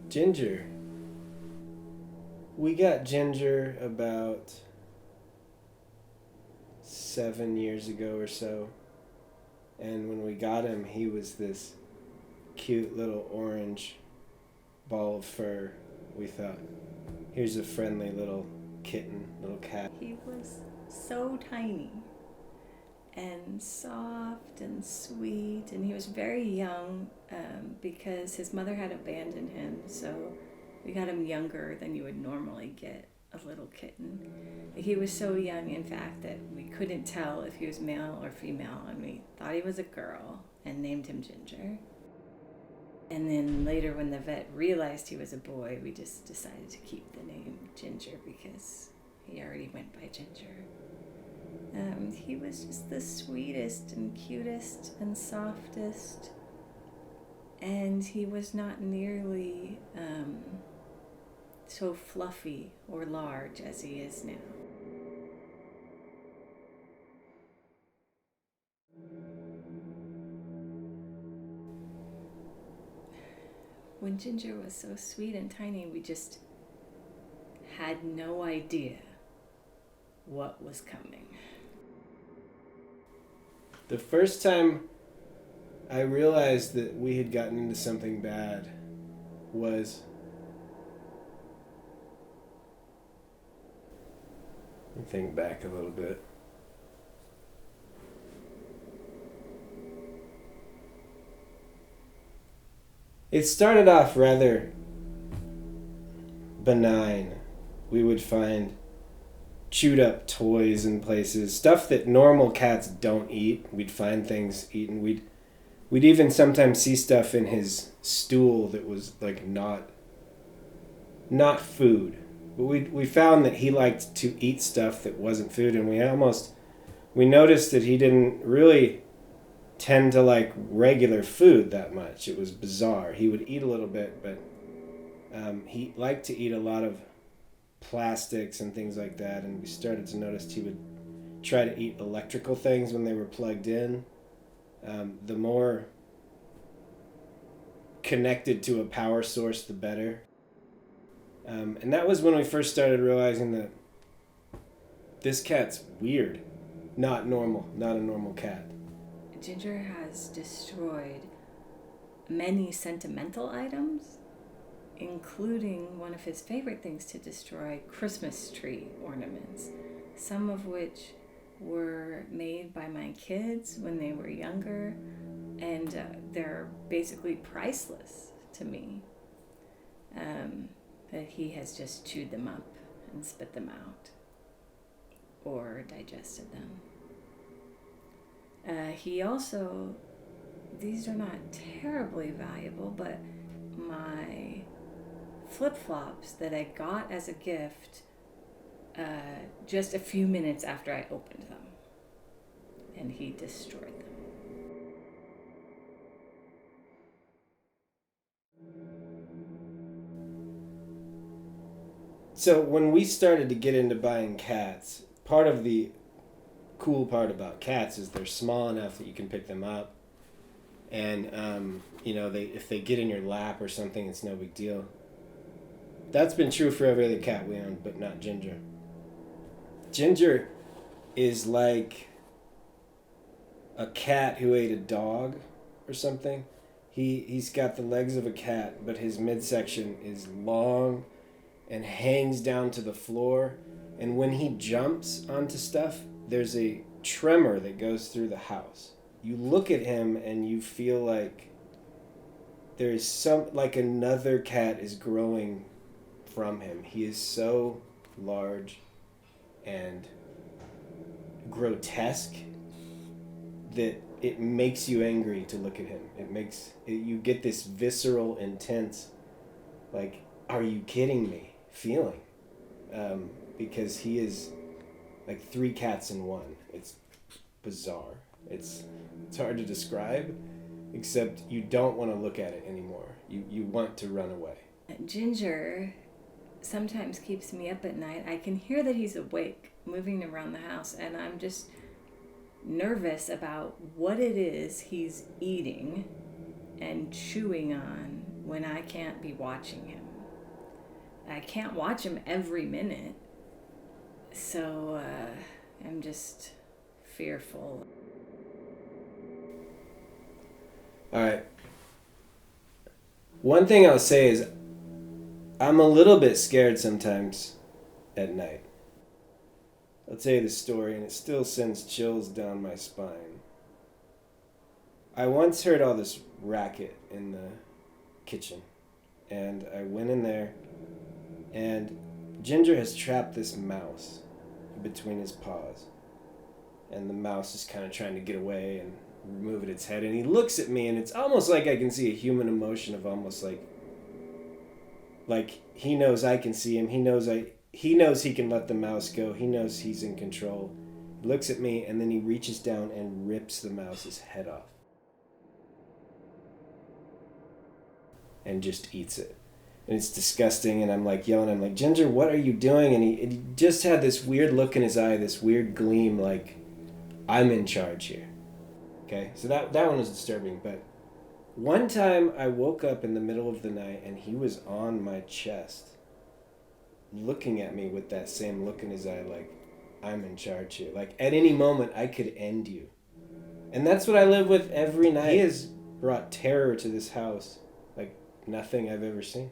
Ginger. We got Ginger about 7 years ago or so. And when we got him, he was this cute little orange ball of fur. We thought, here's a friendly little kitten, little cat. He was so tiny and soft and sweet, and he was very young because his mother had abandoned him, so we got him younger than you would normally get a little kitten. He was so young, in fact, that we couldn't tell if he was male or female, and we thought he was a girl and named him Ginger. And then later, when the vet realized he was a boy, we just decided to keep the name Ginger because he already went by Ginger. He was just the sweetest and cutest and softest, and he was not nearly so fluffy or large as he is now. When Ginger was so sweet and tiny, we just had no idea what was coming. The first time I realized that we had gotten into something bad was... Let me think back a little bit. It started off rather benign. We would find chewed up toys in places, stuff that normal cats don't eat. We'd find things eaten. We'd even sometimes see stuff in his stool that was like not food. But we found that he liked to eat stuff that wasn't food, and we noticed that he didn't really tend to like regular food that much. It was bizarre. He would eat a little bit, but he liked to eat a lot of plastics and things like that, and we started to notice he would try to eat electrical things when they were plugged in. The more connected to a power source, the better. And that was when we first started realizing that this cat's weird. Not normal. Not a normal cat. Ginger has destroyed many sentimental items, including one of his favorite things to destroy, Christmas tree ornaments, some of which were made by my kids when they were younger, and they're basically priceless to me. But he has just chewed them up and spit them out or digested them. He also, these are not terribly valuable, but my flip-flops that I got as a gift just a few minutes after I opened them, and he destroyed them. So when we started to get into buying cats, part of the cool part about cats is they're small enough that you can pick them up, and if they get in your lap or something, it's no big deal. That's been true for every other cat we owned, but not Ginger. Ginger is like a cat who ate a dog or something. He's got the legs of a cat, but his midsection is long and hangs down to the floor. And when he jumps onto stuff, there's a tremor that goes through the house. You look at him and you feel like there is like another cat is growing from him. He is so large and grotesque that it makes you angry to look at him. You get this visceral, intense, like, are you kidding me feeling, because he is like 3 cats in one. It's bizarre. It's hard to describe, except you don't want to look at it anymore. You want to run away. Ginger sometimes keeps me up at night. I can hear that he's awake, moving around the house, and I'm just nervous about what it is he's eating and chewing on when I can't be watching him. I can't watch him every minute. So I'm just fearful. All right. One thing I'll say is I'm a little bit scared sometimes at night. I'll tell you the story, and it still sends chills down my spine. I once heard all this racket in the kitchen, and I went in there, and Ginger has trapped this mouse between his paws. And the mouse is kind of trying to get away and remove its head, and he looks at me, and it's almost like I can see a human emotion of almost like he knows I can see him. He knows he can let the mouse go. He knows he's in control. He looks at me, and then he reaches down and rips the mouse's head off. And just eats it. And it's disgusting, and I'm like yelling, I'm like, Ginger, what are you doing? And he just had this weird look in his eye, this weird gleam, like, I'm in charge here. Okay, so that one was disturbing, but one time I woke up in the middle of the night, and he was on my chest, looking at me with that same look in his eye, like, I'm in charge here. Like, at any moment, I could end you. And that's what I live with every night. He has brought terror to this house like nothing I've ever seen.